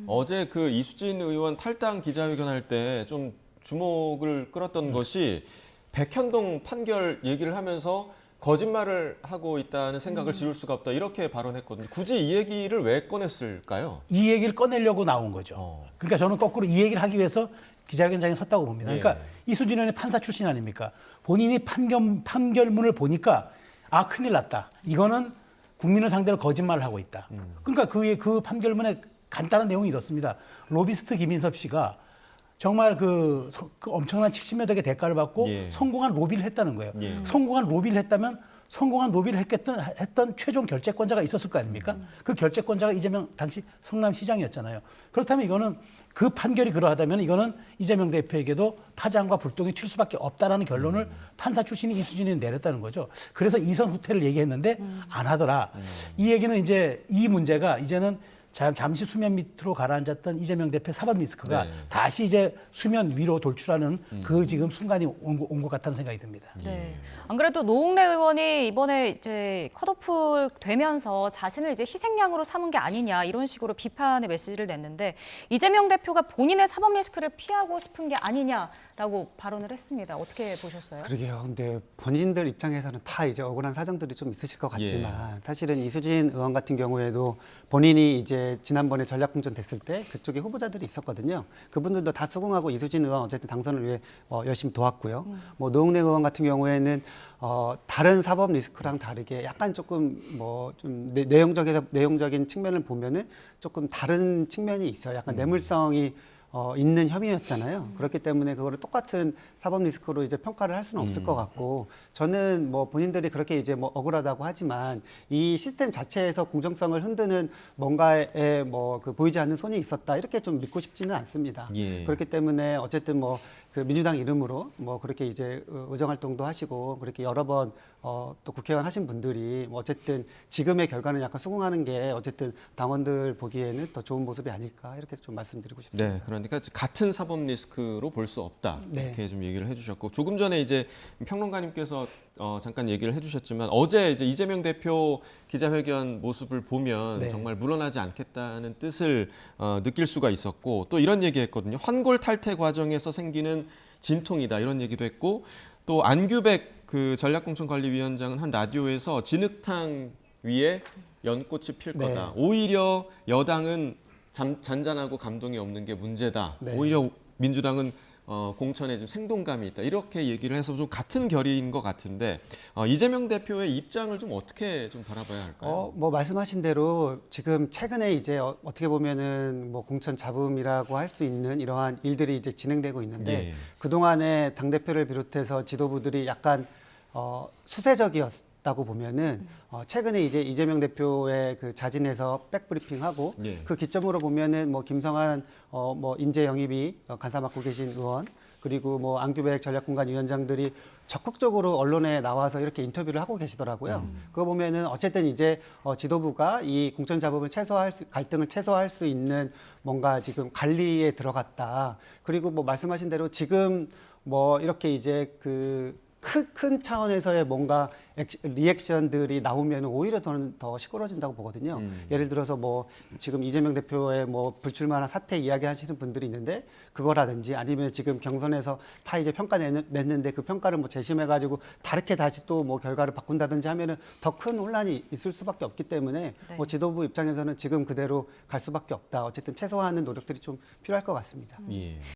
어제 그 이수진 의원 탈당 기자회견할 때 좀 주목을 끌었던 것이 백현동 판결 얘기를 하면서 거짓말을 하고 있다는 생각을 지울 수가 없다 이렇게 발언했거든요. 굳이 이 얘기를 왜 꺼냈을까요? 이 얘기를 꺼내려고 나온 거죠. 그러니까 저는 거꾸로 이 얘기를 하기 위해서 기자회견장에 섰다고 봅니다. 그러니까 이수진 의원이 판사 출신 아닙니까? 본인이 판결문을 보니까 아 큰일 났다. 이거는 국민을 상대로 거짓말을 하고 있다. 그러니까 그 판결문에 간단한 내용이 이렇습니다. 로비스트 김인섭 씨가 정말 그 엄청난 70여 억의 대가를 받고 성공한 로비를 했다는 거예요. 성공한 로비를 했다면 성공한 로비를 했던 최종 결재권자가 있었을 거 아닙니까? 그 결재권자가 이재명 당시 성남시장이었잖아요. 그렇다면 이거는 그 판결이 그러하다면 이거는 이재명 대표에게도 파장과 불똥이 튈 수밖에 없다라는 결론을 판사 출신인 이수진이 내렸다는 거죠. 그래서 이선 후퇴를 얘기했는데 안 하더라. 이 얘기는 이제 이 문제가 이제는 잠시 수면 밑으로 가라앉았던 이재명 대표 사법 리스크가 다시 이제 수면 위로 돌출하는 그 지금 순간이 온 것 같다는 생각이 듭니다. 네. 안 그래도 노웅래 의원이 이번에 이제 컷오프 되면서 자신을 이제 희생양으로 삼은 게 아니냐 이런 식으로 비판의 메시지를 냈는데 이재명 대표가 본인의 사법 리스크를 피하고 싶은 게 아니냐라고 발언을 했습니다. 어떻게 보셨어요? 그러게요. 근데 본인들 입장에서는 다 이제 억울한 사정들이 좀 있으실 것 같지만 사실은 이수진 의원 같은 경우에도 본인이 이제 지난번에 전략공천 됐을 때 그쪽에 후보자들이 있었거든요. 그분들도 다 수긍하고 이수진 의원 어쨌든 당선을 위해 열심히 도왔고요. 뭐 노웅래 의원 같은 경우에는 다른 사법 리스크랑 다르게 약간 조금 뭐 좀 내용적인 측면을 보면은 조금 다른 측면이 있어요. 약간 뇌물성이 있는 혐의였잖아요. 그렇기 때문에 그거를 똑같은 사법 리스크로 이제 평가를 할 수는 없을 것 같고 저는 뭐 본인들이 그렇게 이제 뭐 억울하다고 하지만 이 시스템 자체에서 공정성을 흔드는 뭔가에 뭐 그 보이지 않는 손이 있었다 이렇게 좀 믿고 싶지는 않습니다. 그렇기 때문에 어쨌든 뭐 그 민주당 이름으로 뭐 그렇게 이제 의정 활동도 하시고 그렇게 여러 번 또 국회의원 하신 분들이 뭐 어쨌든 지금의 결과는 약간 수긍하는 게 어쨌든 당원들 보기에는 더 좋은 모습이 아닐까 이렇게 좀 말씀드리고 싶습니다. 네, 그러니까 같은 사법 리스크로 볼 수 없다 이렇게 좀 얘기를 해주셨고 조금 전에 이제 평론가님께서 잠깐 얘기를 해주셨지만 어제 이제 이재명 대표 기자회견 모습을 보면 정말 물러나지 않겠다는 뜻을 느낄 수가 있었고 또 이런 얘기했거든요. 환골 탈퇴 과정에서 생기는 진통이다 이런 얘기도 했고 또 안규백 그 전략공천관리위원장은 한 라디오에서 진흙탕 위에 연꽃이 필 거다. 오히려 여당은 잔잔하고 감동이 없는 게 문제다. 오히려 민주당은 공천에 좀 생동감이 있다. 이렇게 얘기를 해서 좀 같은 결의인 것 같은데 이재명 대표의 입장을 좀 어떻게 좀 바라봐야 할까요? 뭐 말씀하신 대로 지금 최근에 이제 어떻게 보면은 뭐 공천 잡음이라고 할 수 있는 이러한 일들이 이제 진행되고 있는데 그동안에 당대표를 비롯해서 지도부들이 약간 수세적이었다고 보면은 최근에 이제 이재명 대표의 그 자진해서 백브리핑하고 그 기점으로 보면은 뭐 김성한 뭐 인재 영입이 간사 맡고 계신 의원 그리고 뭐 안규백 전략공관위원장들이 적극적으로 언론에 나와서 이렇게 인터뷰를 하고 계시더라고요. 그거 보면은 어쨌든 이제 지도부가 이 공천 잡음을 갈등을 최소화할 수 있는 뭔가 지금 관리에 들어갔다. 그리고 뭐 말씀하신 대로 지금 뭐 이렇게 이제 큰 차원에서의 뭔가 리액션들이 나오면 오히려 저는 더 시끄러워진다고 보거든요. 예를 들어서 뭐 지금 이재명 대표의 뭐 불출마나 사퇴 이야기하시는 분들이 있는데 그거라든지 아니면 지금 경선에서 다 이제 평가 냈는데 그 평가를 뭐 재심해가지고 다르게 다시 또 뭐 결과를 바꾼다든지 하면은 더 큰 혼란이 있을 수밖에 없기 때문에 뭐 지도부 입장에서는 지금 그대로 갈 수밖에 없다. 어쨌든 최소화하는 노력들이 좀 필요할 것 같습니다.